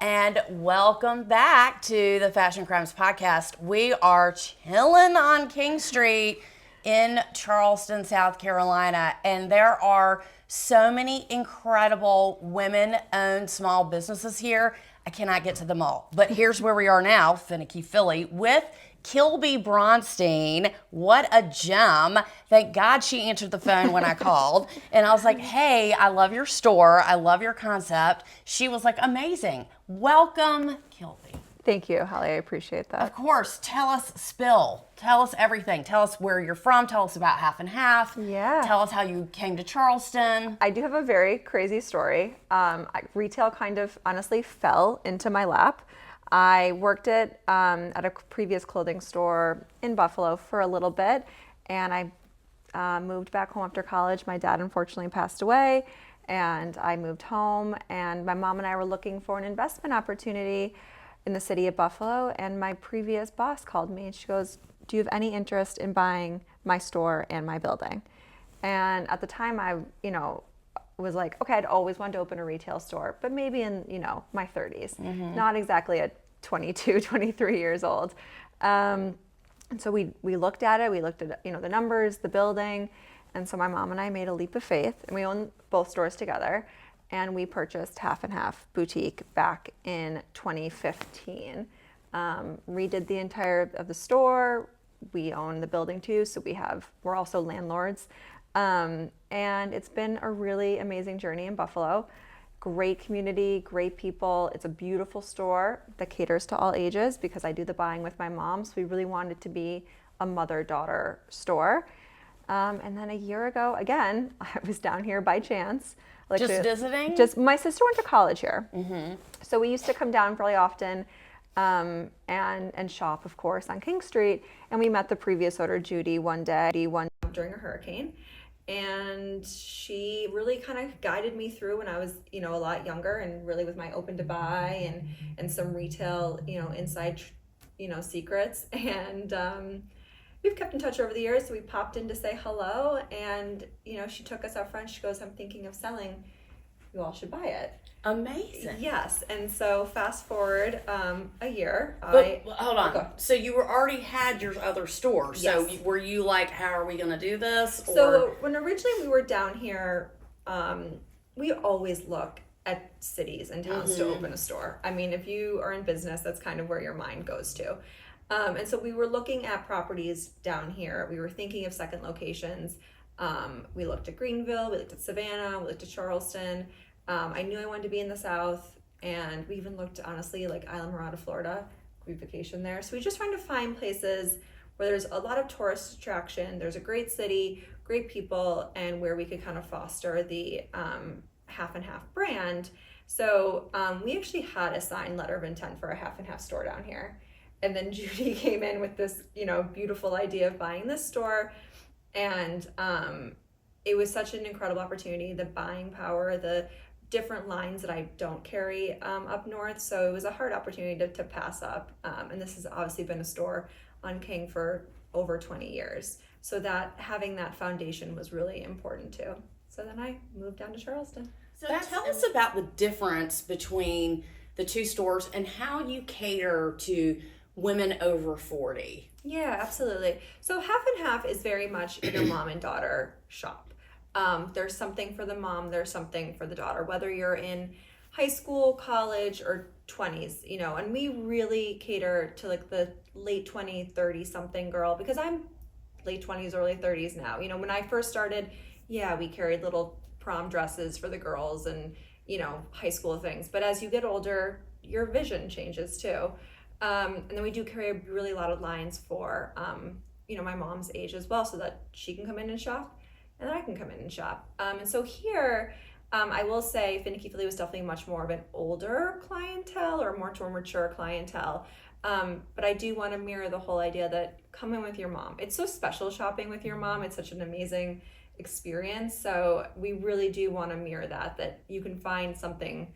And welcome back to the Fashion Crimes Podcast. We are chilling on King Street in Charleston, South Carolina, and there are so many incredible women-owned small businesses here. I cannot get to them all, but here's where we are now, Finicky Filly, with Kilby Bronstein. What a gem. Thank God she answered the phone when I called. And I was like, hey, I love your store. I love your concept. She was like, amazing. Welcome, Kilby. Thank you, Holly. I appreciate that. Of course. Tell us everything. Tell us where you're from. Tell us about Half and Half. Yeah. Tell us how you came to Charleston. I do have a very crazy story. Retail kind of honestly fell into my lap. I worked at a previous clothing store in Buffalo for a little bit, and I moved back home after college. My dad unfortunately passed away, and I moved home, and my mom and I were looking for an investment opportunity in the city of Buffalo, and my previous boss called me, and she goes, do you have any interest in buying my store and my building? And at the time, I was like, okay, I'd always wanted to open a retail store, but maybe in, my 30s, not exactly at 22, 23 years old. And so we looked at it, we looked at, the numbers, the building. And so my mom and I made a leap of faith, and we own both stores together. And we purchased Half and Half Boutique back in 2015. Redid the entire of the store. We own the building too, so we're also landlords. And it's been a really amazing journey in Buffalo. Great community, great people. It's a beautiful store that caters to all ages because I do the buying with my mom. So we really wanted it to be a mother-daughter store. And then a year ago, again, I was down here by chance. Visiting? My sister went to college here. Mm-hmm. So we used to come down fairly often and shop, of course, on King Street. And we met the previous owner, Judy, one day during a hurricane. And she really kind of guided me through when I was, a lot younger, and really with my open to buy and some retail, inside, secrets. And we've kept in touch over the years. So we popped in to say hello, and, she took us out front. She goes, I'm thinking of selling. You all should buy it. Amazing. Yes. And so fast forward a year. Hold on. So you already had your other store. So yes. Were you like, how are we going to do this? So when originally we were down here, we always look at cities and towns to open a store. I mean, if you are in business, that's kind of where your mind goes to. And so we were looking at properties down here. We were thinking of second locations. We looked at Greenville, we looked at Savannah, we looked at Charleston. I knew I wanted to be in the South, and we even looked, honestly, like Isla Mirada, Florida. We vacation there. So we just trying to find places where there's a lot of tourist attraction, there's a great city, great people, and where we could kind of foster the Half and Half brand. So we actually had a signed letter of intent for a Half and Half store down here. And then Judy came in with this, beautiful idea of buying this store. And it was such an incredible opportunity, the buying power, the different lines that I don't carry up north. So it was a hard opportunity to pass up. And this has obviously been a store on King for over 20 years. So that having that foundation was really important too. So then I moved down to Charleston. So tell us about the difference between the two stores and how you cater to women over 40. Yeah, absolutely. So Half and Half is very much your mom and daughter shop. There's something for the mom, there's something for the daughter, whether you're in high school, college, or 20s, and we really cater to like the late 20, 30 something girl, because I'm late 20s, early 30s now. When I first started, we carried little prom dresses for the girls and, high school things. But as you get older, your vision changes too. And then we do carry a really lot of lines for, my mom's age as well, so that she can come in and shop and then I can come in and shop. And so here, I will say Finicky Filly was definitely much more of an older clientele or more mature clientele. But I do want to mirror the whole idea that come in with your mom. It's so special shopping with your mom. It's such an amazing experience. So we really do want to mirror that you can find something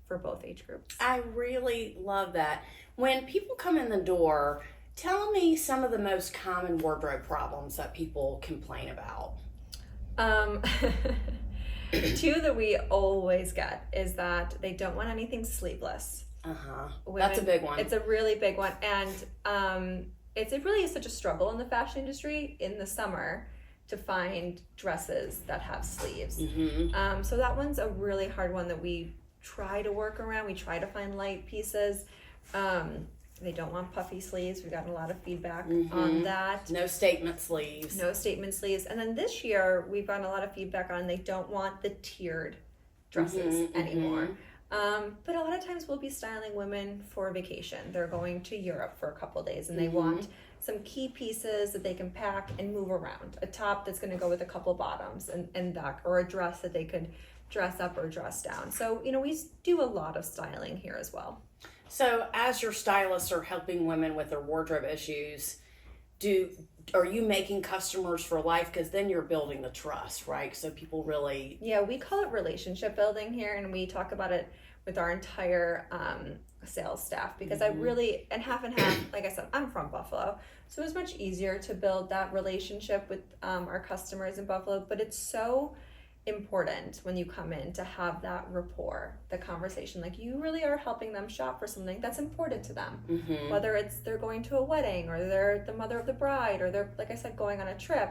for both age groups. I really love that. When people come in the door, tell me some of the most common wardrobe problems that people complain about. Two that we always get is that they don't want anything sleeveless. That's a big one. It's a really big one. And it really is such a struggle in the fashion industry in the summer to find dresses that have sleeves. So that one's a really hard one that we try to work around. We try to find light pieces. They don't want puffy sleeves. We've gotten a lot of feedback on that. No statement sleeves. No statement sleeves. And then this year, we've gotten a lot of feedback on they don't want the tiered dresses anymore. But a lot of times we'll be styling women for a vacation. They're going to Europe for a couple of days and they want some key pieces that they can pack and move around. A top that's going to go with a couple bottoms and back, or a dress that they could dress up or dress down. So, we do a lot of styling here as well. So as your stylists are helping women with their wardrobe issues, are you making customers for life? Because then you're building the trust, right? So people really... Yeah, we call it relationship building here, and we talk about it with our entire sales staff, because I really, and half, like I said, I'm from Buffalo, so it was much easier to build that relationship with our customers in Buffalo, but it's so important when you come in to have that rapport, the conversation, like you really are helping them shop for something that's important to them, whether it's they're going to a wedding or they're the mother of the bride or they're, like I said, going on a trip.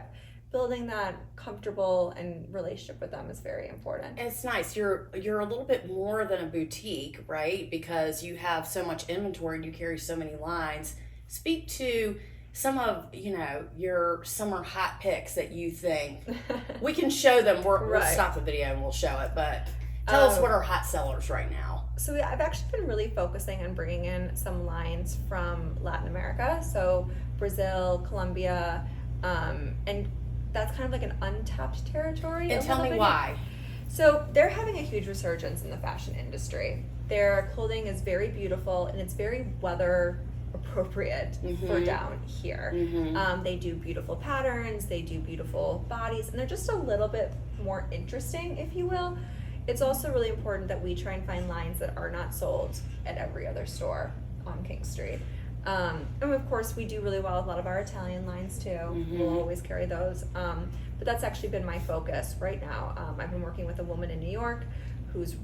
Building that comfortable and relationship with them is very important. It's nice. You're a little bit more than a boutique, right? Because you have so much inventory and you carry so many lines. Speak to some of, your summer hot picks that you think we can show them. We'll stop the video and we'll show it, but tell us what are hot sellers right now. So I've actually been really focusing on bringing in some lines from Latin America. So Brazil, Colombia, and that's kind of like an untapped territory. And tell me why. So they're having a huge resurgence in the fashion industry. Their clothing is very beautiful and it's very weather appropriate for down here. They do beautiful patterns, they do beautiful bodies, and they're just a little bit more interesting, if you will. It's also really important that we try and find lines that are not sold at every other store on King Street. And of course we do really well with a lot of our Italian lines too. We'll always carry those. But that's actually been my focus right now. I've been working with a woman in New York who's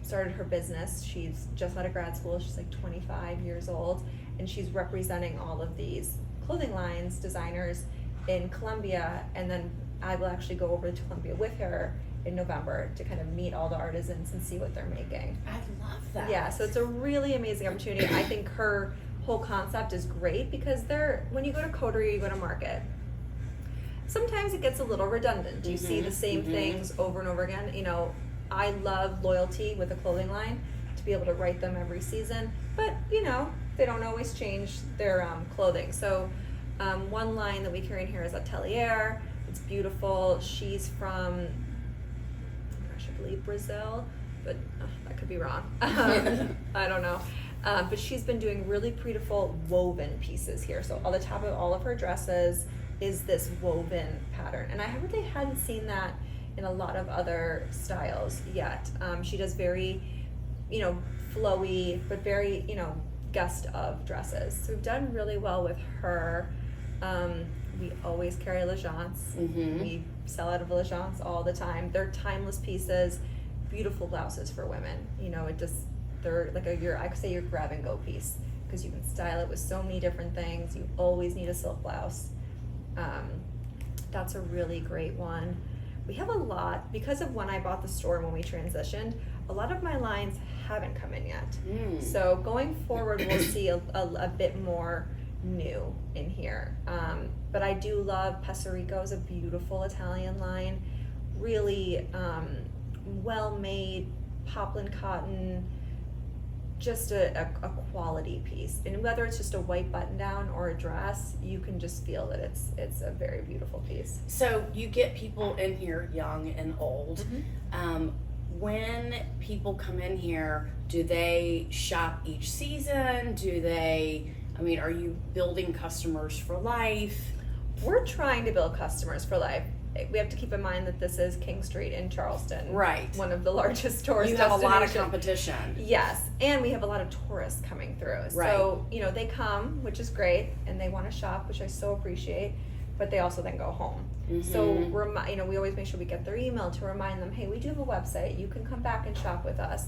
started her business. She's just out of grad school. She's like 25 years old, and she's representing all of these clothing lines, designers in Colombia, and then I will actually go over to Colombia with her in November to kind of meet all the artisans and see what they're making. I love that. Yeah, so it's a really amazing opportunity. I think her whole concept is great because when you go to Coterie, you go to Market, sometimes it gets a little redundant. You see the same things over and over again. I love loyalty with a clothing line, to be able to write them every season, but they don't always change their clothing. So one line that we carry in here is Atelier. It's beautiful. She's from, I believe Brazil, but that could be wrong. I don't know. But she's been doing really beautiful woven pieces here. So on the top of all of her dresses is this woven pattern. And I really hadn't seen that in a lot of other styles yet. She does very, flowy, but very, guest of dresses. So we've done really well with her. We always carry L'Agence. We sell out of L'Agence all the time. They're timeless pieces, beautiful blouses for women. They're like I could say your grab and go piece, because you can style it with so many different things. You always need a silk blouse. That's a really great one. We have a lot, because of when I bought the store and when we transitioned, a lot of my lines haven't come in yet. So going forward, we'll see a bit more new in here. But I do love Peserico. Is a beautiful Italian line, really well-made poplin cotton, just a quality piece. And whether it's just a white button down or a dress, you can just feel that it's a very beautiful piece. So you get people in here young and old. When people come in here, do they shop each season? Are you building customers for life? We're trying to build customers for life. We have to keep in mind that this is King Street in Charleston. Right. One of the largest tourist You have a lot of destinations. competition. Yes, and we have a lot of tourists coming through. Right. So, they come, which is great, and they want to shop, which I so appreciate. but they also then go home. So we always make sure we get their email to remind them, hey, we do have a website, you can come back and shop with us.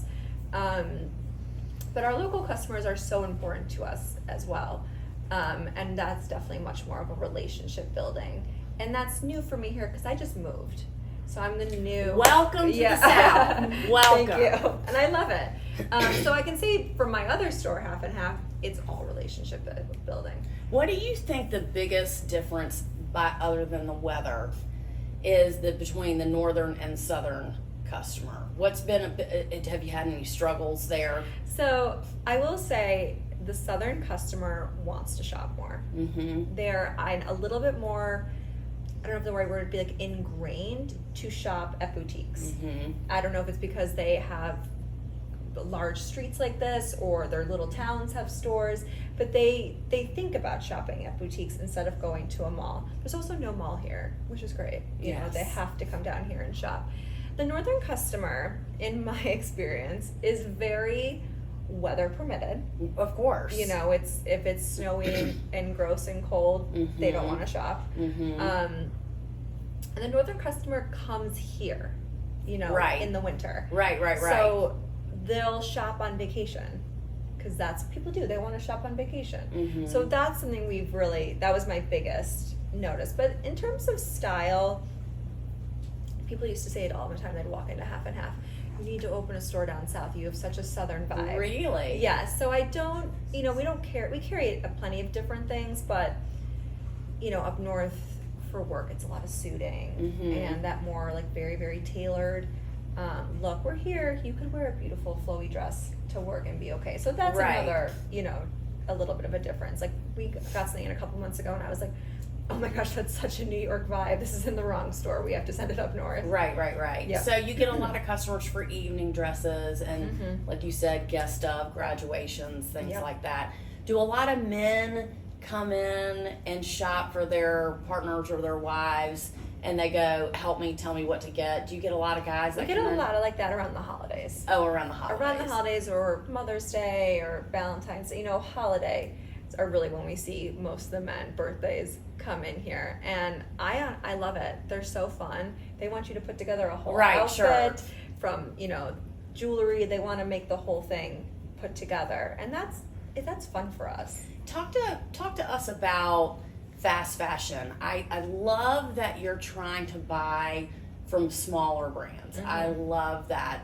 But our local customers are so important to us as well. And that's definitely much more of a relationship building. And that's new for me here because I just moved. So I'm the new... Welcome to the South. Welcome. Thank you. And I love it. So I can say for my other store, Half and Half, it's all relationship building. What do you think the biggest difference, other than the weather, is between the northern and southern customer? What's been have you had any struggles there? So I will say the southern customer wants to shop more. They're a little bit more, I don't know if the right word would be like ingrained to shop at boutiques. I don't know if it's because they have large streets like this or their little towns have stores, but they think about shopping at boutiques instead of going to a mall. There's also no mall here, which is great. You know, they have to come down here and shop. The northern customer, in my experience, is very weather permitted. Of course. You know, if it's snowy and gross and cold, they don't want to shop. And the northern customer comes here, you know, in the winter. Right. So they'll shop on vacation because that's what people do. They want to shop on vacation. So that's something that was my biggest notice. But in terms of style, people used to say it all the time. They'd walk into Half and Half. You need to open a store down south. You have such a southern vibe. Really? Yeah. So I don't, we don't care. We carry plenty of different things, but, up north for work, it's a lot of suiting and that more like very, very tailored look. We're here. You could wear a beautiful flowy dress to work and be okay. So that's another, a little bit of a difference. Like we got something in a couple months ago and I was like, oh my gosh, that's such a New York vibe. This is in the wrong store. We have to send it up north. Right. Yep. So you get a lot of customers for evening dresses and, like you said, guest of, graduations, things like that. Do a lot of men come in and shop for their partners or their wives and they go, help me, tell me what to get? Do you get a lot of guys that We get a lot of like that around the holidays. Oh, around the holidays. Around the holidays or Mother's Day or Valentine's Day, holiday are really when we see most of the men birthdays come in here, and I love it. They're so fun. They want you to put together a whole outfit from jewelry. They want to make the whole thing put together, and that's fun for us. Talk to us about fast fashion. I love that you're trying to buy from smaller brands. I love that.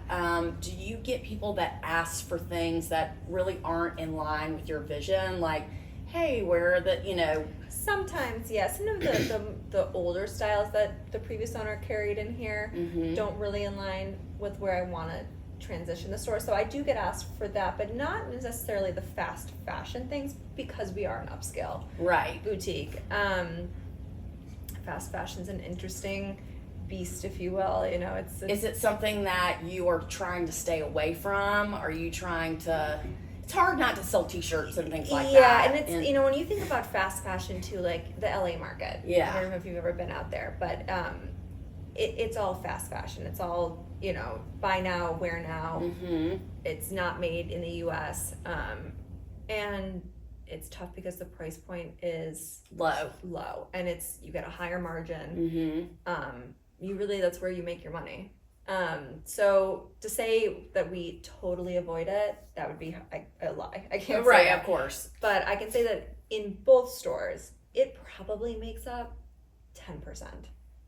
Do you get people that ask for things that really aren't in line with your vision? Like, hey, where the, Sometimes, yes. Some of the older styles that the previous owner carried in here don't really align with where I want to transition the store. So I do get asked for that, but not necessarily the fast fashion things because we are an upscale boutique. Fast fashion's an interesting beast, if you will. It's Is it something that you are trying to stay away from? Are you trying to... It's hard not to sell t-shirts and things like that. Yeah, and it's, when you think about fast fashion too, like the LA market. Yeah. I don't know if you've ever been out there, but it's all fast fashion. It's all, buy now, wear now. It's not made in the U.S. And it's tough because the price point is low, and you get a higher margin. That's where you make your money. So to say that we totally avoid it, that would be a lie. I can't say that. Of course. But I can say that in both stores, it probably makes up 10%.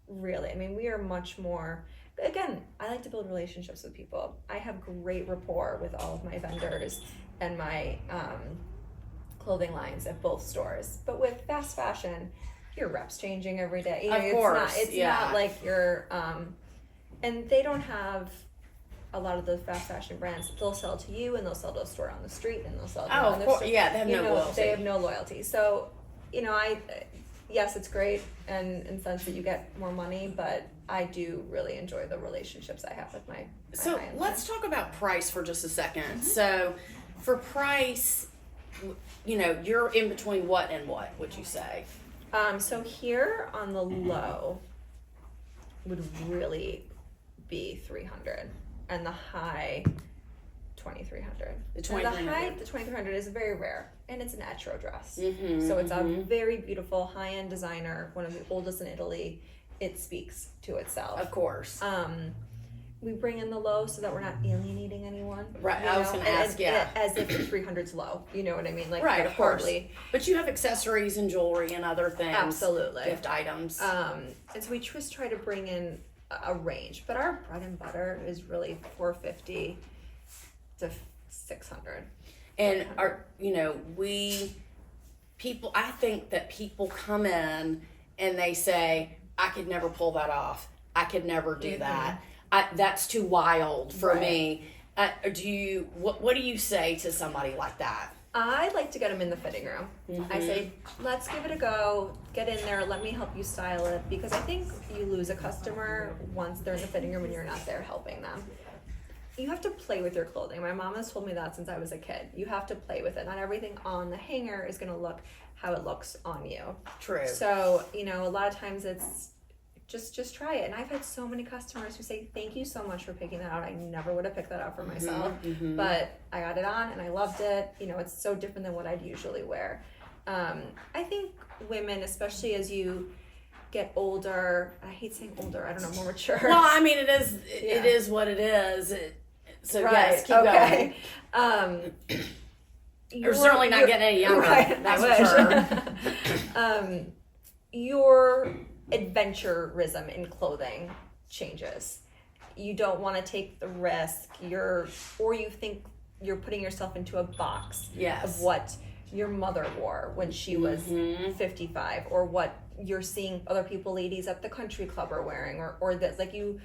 Really. I mean, we are much more, again, I like to build relationships with people. I have great rapport with all of my vendors and my clothing lines at both stores. But with fast fashion, your rep's changing every day. Of course. It's not like you're... and they don't have a lot of those fast fashion brands. They'll sell to you, and they'll sell to a store on the street, and they'll sell to of course. Yeah, they have no loyalty. They have no loyalty. So, yes, it's great, and in the sense that you get more money, but I do really enjoy the relationships I have with my So let's talk about price for just a second. So, for price, you're in between what and what, would you say? So here on the low would really be $300 and the high $2,300. The And 2,300. the height, the 2,300 is very rare, and it's an etro dress. Mm-hmm, so it's a very beautiful high-end designer, one of the oldest in Italy. It speaks to itself. Of course. We bring in the low so that we're not alienating anyone. Right, I was going to ask, yeah. As if the 300's low, you know what I mean? Like, right, of course. hardly. But you have accessories and jewelry and other things. Absolutely. Gift items. And so we just try to bring in a range, but our bread and butter is really $450 to $600. And I think that people come in and they say, I could never pull that off. I could never do that. That's too wild for me. What do you say to somebody like that? I like to get them in the fitting room. I say, let's give it a go. Get in there. Let me help you style it. Because I think you lose a customer once they're in the fitting room and you're not there helping them. You have to play with your clothing. My mom has told me that since I was a kid. You have to play with it. Not everything on the hanger is going to look how it looks on you. True. So, a lot of times it's just try it. And I've had so many customers who say, thank you so much for picking that out. I never would have picked that out for myself, but I got it on and I loved it. It's so different than what I'd usually wear. I think women, especially as you get older, I hate saying older, I don't know, more mature. Well, I mean, it is what it is. Yes, keep going. You're certainly not getting any younger. Right, that's for sure. Your adventurism in clothing changes. You don't want to take the risk. Or you think you're putting yourself into a box of what your mother wore when she was 55, or what you're seeing other ladies at the country club are wearing, or this, like you.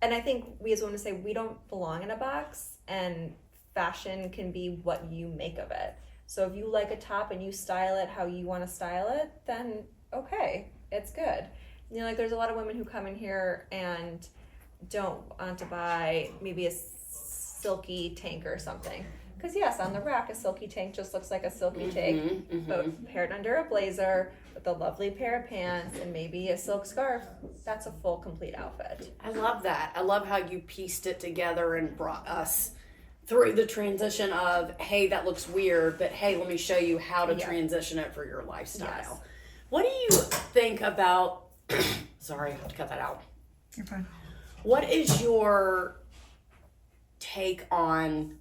And I think we as women say we don't belong in a box, and fashion can be what you make of it. So if you like a top and you style it how you want to style it, then okay, it's good. There's a lot of women who come in here and don't want to buy maybe a silky tank or something. Because yes, on the rack, a silky tank just looks like a silky tank, but paired under a blazer with a lovely pair of pants and maybe a silk scarf, that's a full, complete outfit. I love that. I love how you pieced it together and brought us through the transition of, hey, that looks weird, but hey, let me show you how to transition it for your lifestyle. Yes. What do you think about, sorry, I have to cut that out. You're fine. What is your take on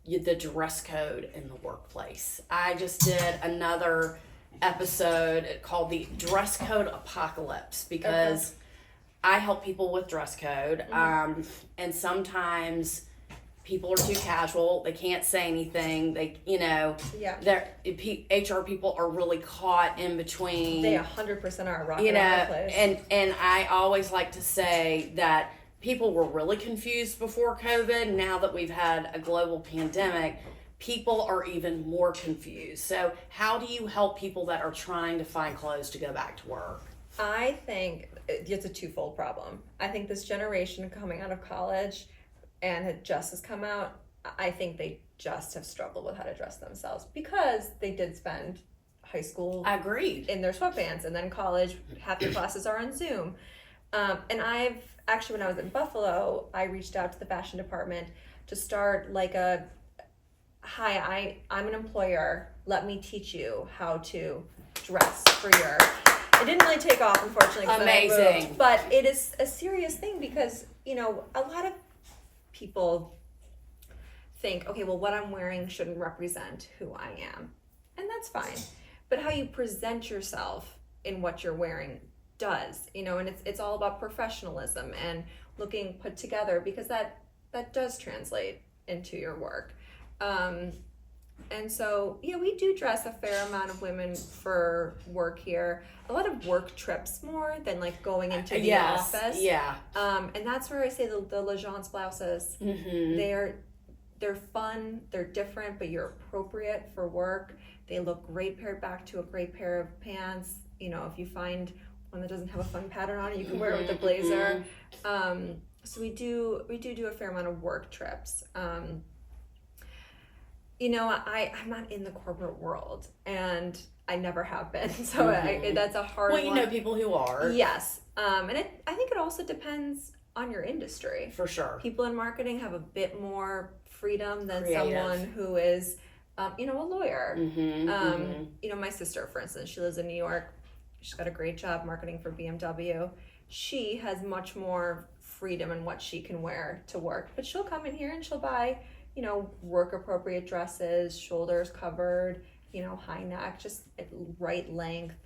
the dress code in the workplace? I just did another episode called the Dress Code Apocalypse because I help people with dress code. And sometimes people are too casual. They can't say anything. HR people are really caught in between. They 100% are rocking all the place. And I always like to say that people were really confused before COVID. Now that we've had a global pandemic, people are even more confused. So how do you help people that are trying to find clothes to go back to work? I think it's a twofold problem. I think this generation coming out of college and it just has come out, I think they just have struggled with how to dress themselves because they did spend high school Agreed. in their sweatpants, and then college, half the classes are on Zoom. And I've actually, when I was in Buffalo, I reached out to the fashion department to start like I'm an employer, let me teach you how to dress for your... It didn't really take off, unfortunately. Amazing. But it is a serious thing because, a lot of people think, okay, well, what I'm wearing shouldn't represent who I am. And that's fine. But how you present yourself in what you're wearing does, and it's all about professionalism and looking put together, because that does translate into your work. And so, we do dress a fair amount of women for work here. A lot of work trips more than like going into the office. Yeah. And that's where I say the Legence blouses. They're fun, they're different, but you're appropriate for work. They look great paired back to a great pair of pants. If you find one that doesn't have a fun pattern on it, you can wear it with a blazer. So we do a fair amount of work trips. I'm not in the corporate world, and I never have been. So that's a hard one. Well, people who are. Yes. And I think it also depends on your industry. For sure. People in marketing have a bit more freedom than Creative. someone who is, a lawyer. Mm-hmm. My sister, for instance, she lives in New York. She's got a great job marketing for BMW. She has much more freedom in what she can wear to work, but she'll come in here and she'll buy, work appropriate dresses, shoulders covered, high neck, just right length.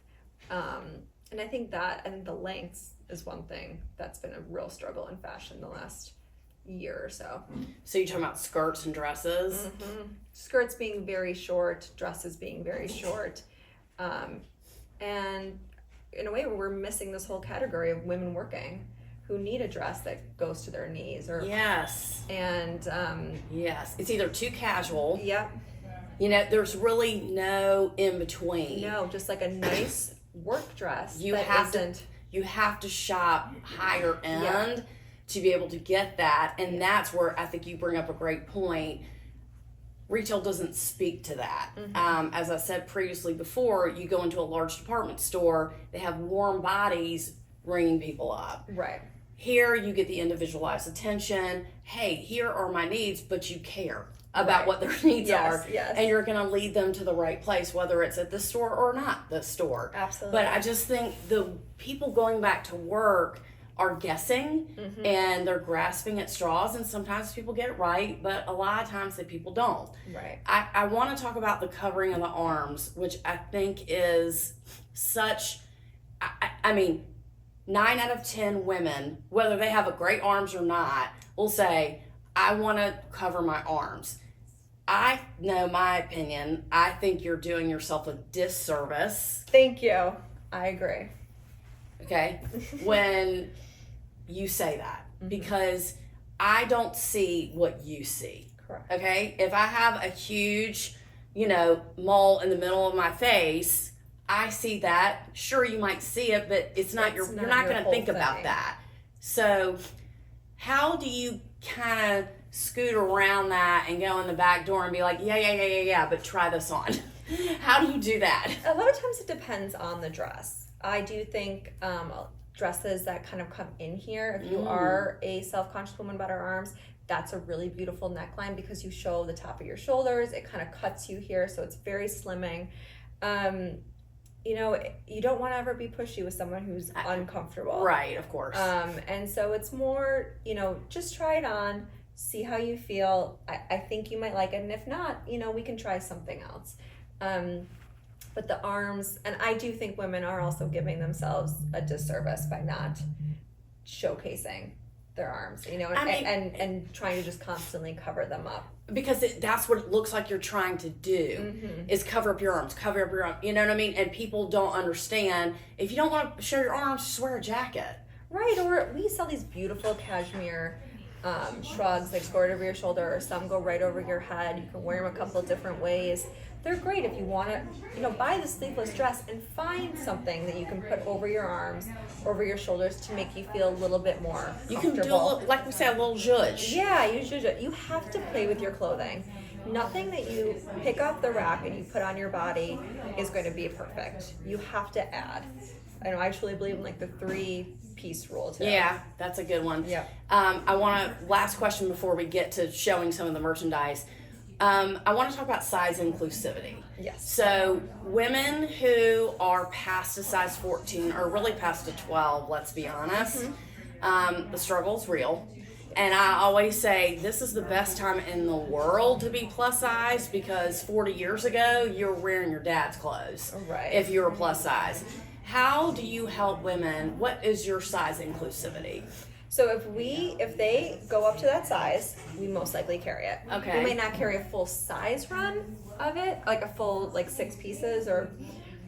And I think the lengths is one thing that's been a real struggle in fashion the last year or so. So you're talking about skirts and dresses? Mm-hmm. Skirts being very short, dresses being very short. And in a way, we're missing this whole category of women working who need a dress that goes to their knees. Yes. And yes, it's either too casual. Yep. There's really no in between. No, just like a nice work dress. You have to shop higher end to be able to get that, and that's where I think you bring up a great point. Retail doesn't speak to that. Mm-hmm. As I said previously before, you go into a large department store, they have warm bodies ringing people up. Right. Here you get the individualized attention. Hey, here are my needs, but you care about what their needs are. Yes. And you're going to lead them to the right place, whether it's at the store or not the store. Absolutely. But I just think the people going back to work are guessing and they're grasping at straws, and sometimes people get it right, but a lot of times that people don't. Right. I want to talk about the covering of the arms, which I think is such, I mean, 9 out of 10 women, whether they have a great arms or not, will say, I want to cover my arms. I know my opinion. I think you're doing yourself a disservice. Thank you. I agree. Okay? When you say that, because I don't see what you see. Correct. Okay? If I have a huge, mole in the middle of my face, I see that. Sure, you might see it, but you're not going to think about that. So how do you kind of scoot around that and go in the back door and be like, yeah, but try this on? How do you do that? A lot of times it depends on the dress. I do think dresses that kind of come in here, if you are a self-conscious woman about her arms, that's a really beautiful neckline because you show the top of your shoulders. It kind of cuts you here, so it's very slimming. You don't want to ever be pushy with someone who's uncomfortable. Right, of course. And so it's more, just try it on, see how you feel. I think you might like it, and if not, we can try something else. But the arms, and I do think women are also giving themselves a disservice by not showcasing their arms, and trying to just constantly cover them up. Because that's what it looks like you're trying to do, is cover up your arms, you know what I mean? And people don't understand, if you don't want to show your arms, just wear a jacket. Right, or we sell these beautiful cashmere shrugs, like go right over your shoulder, or some go right over your head. You can wear them a couple of different ways. They're great if you want to, buy the sleeveless dress and find something that you can put over your arms, over your shoulders to make you feel a little bit more comfortable. You can do, like we say, a little zhuzh. Yeah, you have to play with your clothing. Nothing that you pick off the rack and you put on your body is going to be perfect. You have to add. I truly believe in the 3-piece rule too. Yeah, that's a good one. Yeah. Last question before we get to showing some of the merchandise. I want to talk about size inclusivity. Yes. So women who are past a size 14 or really past a 12, let's be honest, the struggle's real. And I always say this is the best time in the world to be plus size, because 40 years ago you were wearing your dad's clothes. Right. If you were plus size. How do you help women? What is your size inclusivity? So if they go up to that size, we most likely carry it. Okay. We may not carry a full size run of it, like a full 6 pieces,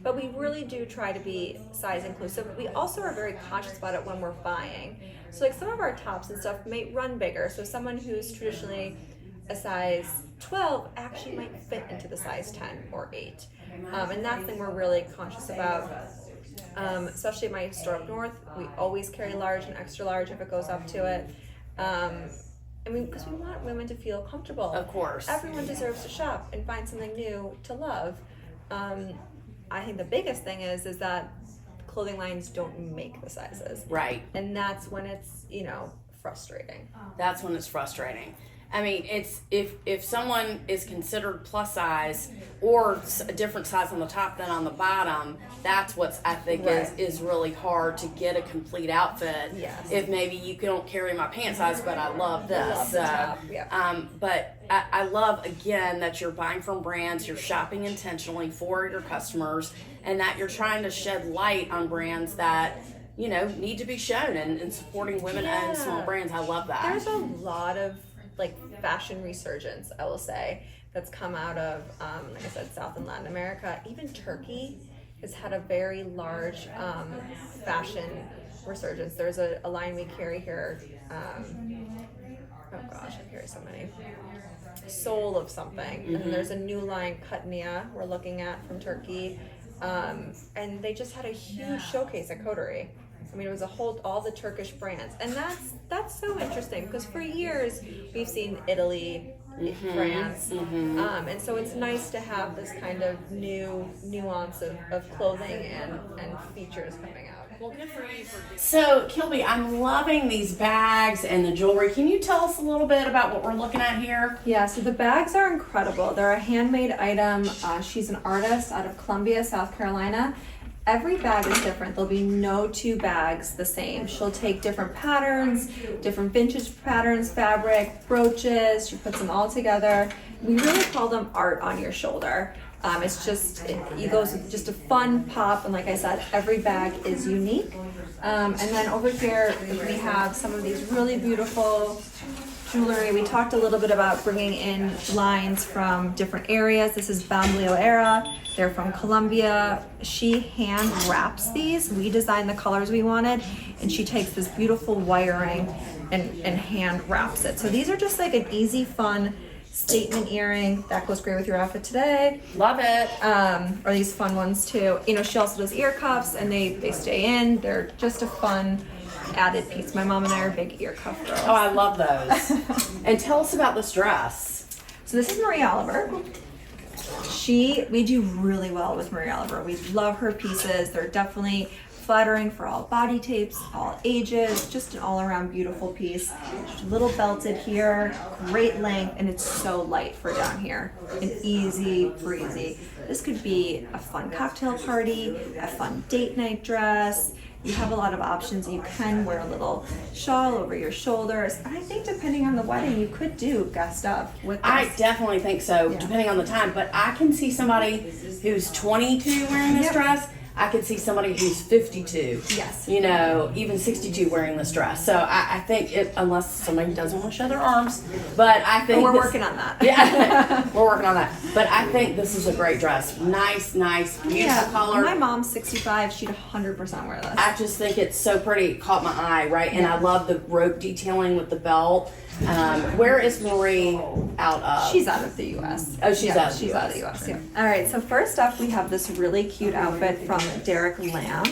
but we really do try to be size inclusive. We also are very conscious about it when we're buying. So some of our tops and stuff may run bigger. So someone who's traditionally a size 12 actually might fit into the size 10 or 8. And that's the thing we're really conscious about. Especially at my store up north, we always carry large and extra large if it goes up to it. Because we want women to feel comfortable. Of course. Everyone deserves to shop and find something new to love. I think the biggest thing is that clothing lines don't make the sizes. Right. And that's when it's, frustrating. That's when it's frustrating. I mean, it's if someone is considered plus size or a different size on the top than on the bottom, that's what's I think is really hard to get a complete outfit. Yes. If maybe you don't carry my pant size, but I love this. I love the top. Yeah. But I love again that you're buying from brands, you're shopping intentionally for your customers, and that you're trying to shed light on brands that need to be shown and supporting women-owned small brands. I love that. There's a lot of like fashion resurgence, I will say, that's come out of, like I said, South and Latin America. Even Turkey has had a very large fashion resurgence. There's a line we carry here. Oh gosh, I carry so many. Soul of something. And then there's a new line, Kutnia, we're looking at from Turkey. And they just had a huge showcase at Coterie. I mean, it was all the Turkish brands, and that's so interesting because for years we've seen Italy, France, and so it's nice to have this kind of new nuance of clothing and features coming out. Well, good for you. So, Kilby, I'm loving these bags and the jewelry. Can you tell us a little bit about what we're looking at here? Yeah, so the bags are incredible. They're a handmade item. She's an artist out of Columbia, South Carolina. Every bag is different. There'll be no two bags the same. She'll take different patterns, different vintage patterns, fabric, brooches. She puts them all together. We really call them art on your shoulder. It goes with just a fun pop, and like I said, every bag is unique. And then over here we have some of these really beautiful jewelry. We talked a little bit about bringing in lines from different areas. This is Bamblio Era. They're from Colombia. She hand wraps these. We designed the colors we wanted, and she takes this beautiful wiring and hand wraps it. So these are just like an easy, fun statement earring that goes great with your outfit today. Love it. Or these fun ones too. She also does ear cuffs, and they stay in. They're just a fun added piece. My mom and I are big ear cuff girls. Oh, I love those. And tell us about this dress. So this is Marie Oliver. We do really well with Marie Oliver. We love her pieces. They're definitely flattering for all body types, all ages, just an all-around beautiful piece. Just a little belted here, great length, and it's so light for down here. An easy breezy. This could be a fun cocktail party, a fun date night dress. You have a lot of options. You can wear a little shawl over your shoulders. And I think depending on the wedding, you could do guest up with this. I definitely think so, depending on the time. But I can see somebody who's 22 wearing this dress. I could see somebody who's 52. Yes. Even 62 wearing this dress. So I think unless somebody doesn't want to show their arms, but I think we're working on that. Yeah, we're working on that. But I think this is a great dress. Nice, beautiful color. My mom's 65. She'd 100% wear this. I just think it's so pretty. It caught my eye, right? And I love the rope detailing with the belt. Where is Marie out of? She's out of the U.S. Oh, she's out of the U.S. Yeah. All right, so first up, we have this really cute outfit from Derek Lamb.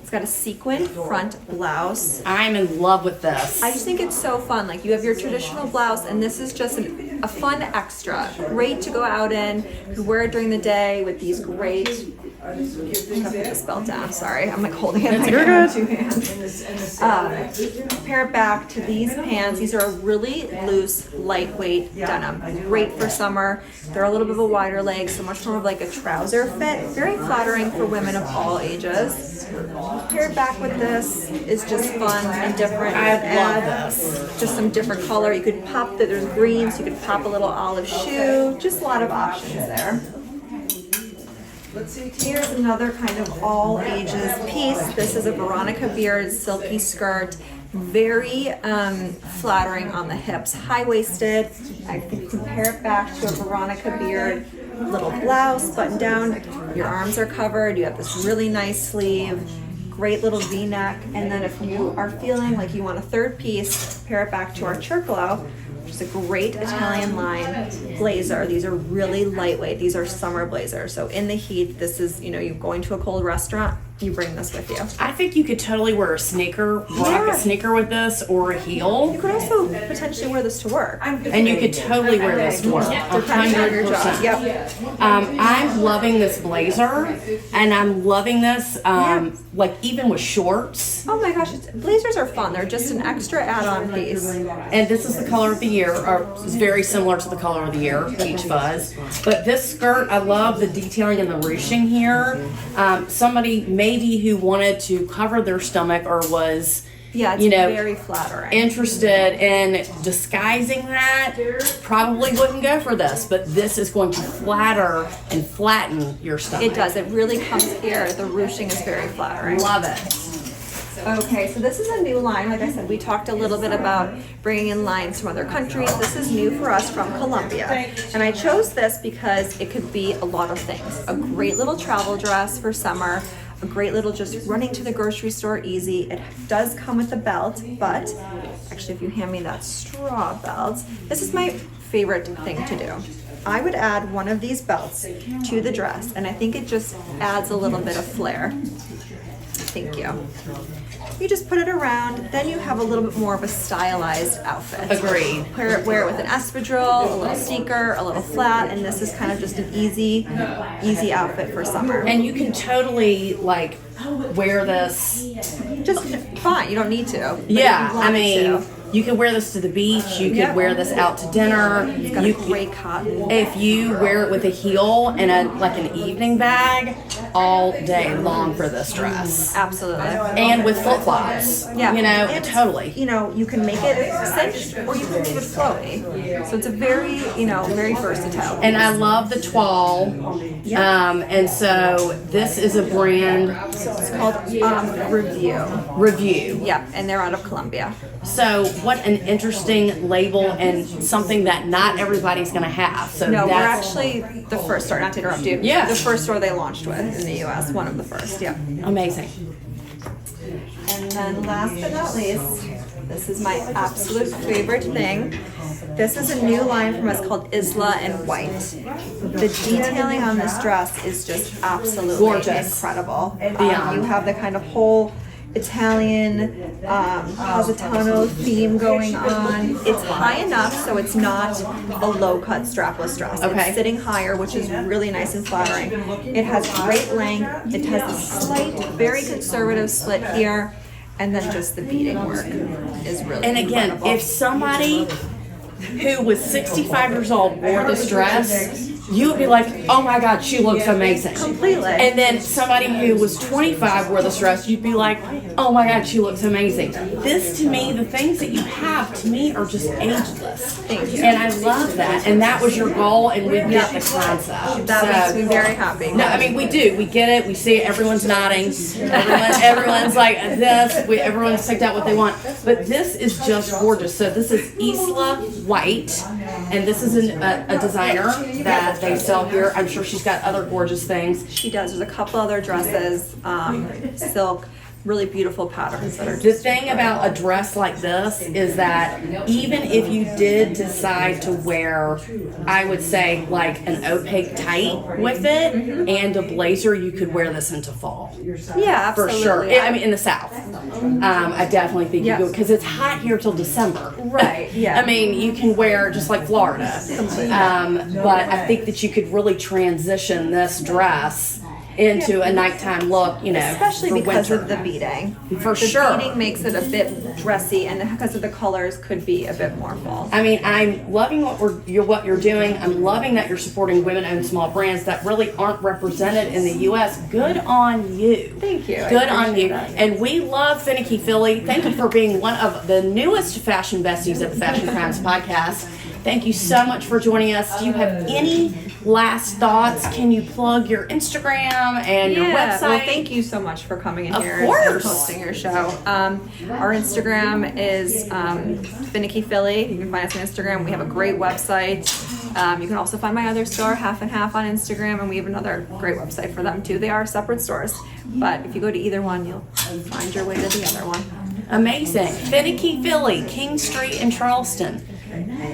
It's got a sequin front blouse. I'm in love with this. I just think it's so fun. Like, you have your traditional blouse, and this is just a fun extra. Great to go out in. You wear it during the day with these great... I'm gonna put this belt down. Sorry, I'm like holding it in two hands. Pair it back to these pants. These are a really loose, lightweight denim. Great for summer. They're a little bit of a wider leg, so much more of like a trouser fit. Very flattering for women of all ages. Paired back with this is just fun and different. I love this. Just some different color. You could pop there's green, so you could pop a little olive shoe. Just a lot of options there. Here's another kind of all ages piece. This is a Veronica Beard silky skirt. Very flattering on the hips. High-waisted. I think you can pair it back to a Veronica Beard little blouse, button down. Your arms are covered. You have this really nice sleeve. Great little V-neck. And then if you are feeling like you want a third piece, pair it back to our Churklo. It's a great Italian line blazer. These are really lightweight. These are summer blazers. So in the heat, this is, you're going to a cold restaurant, you bring this with you. I think you could totally wear a sneaker, rock a sneaker with this, or a heel. You could also potentially wear this to work. And you could totally wear this to work. Depending on your job. 100%. Yep. I'm loving this blazer, and I'm loving this, like even with shorts. Oh my gosh, blazers are fun. They're just an extra add-on piece. And this is the color of the year, or it's very similar to the color of the year, peach fuzz. But this skirt, I love the detailing and the ruching here. Somebody maybe who wanted to cover their stomach or was, Yeah, it's very flattering. interested in disguising that, probably wouldn't go for this. But this is going to flatter and flatten your stomach. It does. It really comes here. The ruching is very flattering. Love it. Okay, so this is a new line. Like I said, we talked a little bit about bringing in lines from other countries. This is new for us from Colombia. And I chose this because it could be a lot of things. A great little travel dress for summer, a great little just running to the grocery store easy. It does come with a belt, but actually if you hand me that straw belt, this is my favorite thing to do. I would add one of these belts to the dress, and I think it just adds a little bit of flair. Thank you. You just put it around, then you have a little bit more of a stylized outfit. Agreed. Wear it with an espadrille, a little sneaker, a little flat, and this is kind of just an easy outfit for summer. And you can totally like wear this. Just fine, you don't need to. But Yeah, if you I wanted mean, to. you could wear this to the beach. You could wear this out to dinner. It's got You a great cotton. If you wear it with a heel and an evening bag, all day long for this dress. Absolutely. And with flip flops. Yeah. And Totally. You can make it cinched or you can leave it flowy. So it's a very, very versatile. And I love the toile. And so this is a brand. It's called Review. Yeah, and they're out of Colombia. So what an interesting label and something that not everybody's going to have. So No, we're that's actually the first store, not to interrupt you. Yeah. The first store they launched with in the US, one of the first, yeah. amazing. And then last but not least, this is my absolute favorite thing. This is a new line from us called Isla in White. The detailing on this dress is just absolutely Gorgeous. incredible. Beyond. You have the kind of whole Italian Positano theme going on. It's high enough so it's not a low-cut strapless dress. Okay. It's sitting higher, which is really nice and flattering. It has great length. It has a slight, very conservative slit here, and then just the beading work is really And again, incredible. if somebody who was 65 years old wore this dress, you would be like, oh my God, she looks amazing. Completely. And then somebody who was 25 wore this dress, you'd be like, oh my God, she looks amazing. This to me, the things that you have to me are just ageless. Thank you. And I love that. And that was your goal, and we get the concept. That makes So- me very happy. No, I mean we do. We get it. We see it. Everyone's nodding. Everyone's like this. Everyone's picked out what they want. But this is just gorgeous. So this is Isla White, and this is a designer that they sell here. I'm sure she's got other gorgeous things. She does. There's a couple other dresses, silk, really beautiful patterns that are The just thing about a dress like this is that even if you did decide to wear, I would say like an opaque tight with it and a blazer, you could wear this into fall. yeah, For absolutely. sure. I mean, in the South. I definitely think you Yes. go, because it's hot here till December. Right, yeah. I mean, you can wear just like Florida. But I think that you could really transition this dress into a nighttime look, Especially for because winter. of the beading. For the sure. beading makes it a bit dressy, and because of the colors, could be a bit more fall. I mean, I'm loving what you're doing. I'm loving that you're supporting women-owned small brands that really aren't represented in the U.S. Good on you. Thank you. I Good on appreciate you. that. And we love Finicky Filly. Thank you for being one of the newest fashion besties at the Fashion Crimes Podcast. Thank you so much for joining us. Do you have any last thoughts? Can you plug your Instagram and your website? Well, thank you so much for coming in Of here and course. hosting your show. Our Instagram is Finicky Filly. You can find us on Instagram. We have a great website. You can also find my other store, Half and Half, on Instagram, and we have another great website for them too. They are separate stores, but if you go to either one, you'll find your way to the other one. Amazing. Finicky Filly, King Street in Charleston.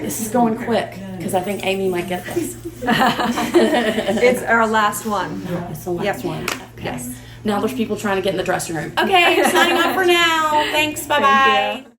This is going quick because I think Amy might get this. It's our last one. It's the last Yep. one. Okay. Yes. Now there's people trying to get in the dressing room. Okay, signing off for now. Thanks. Bye-bye. Thank you.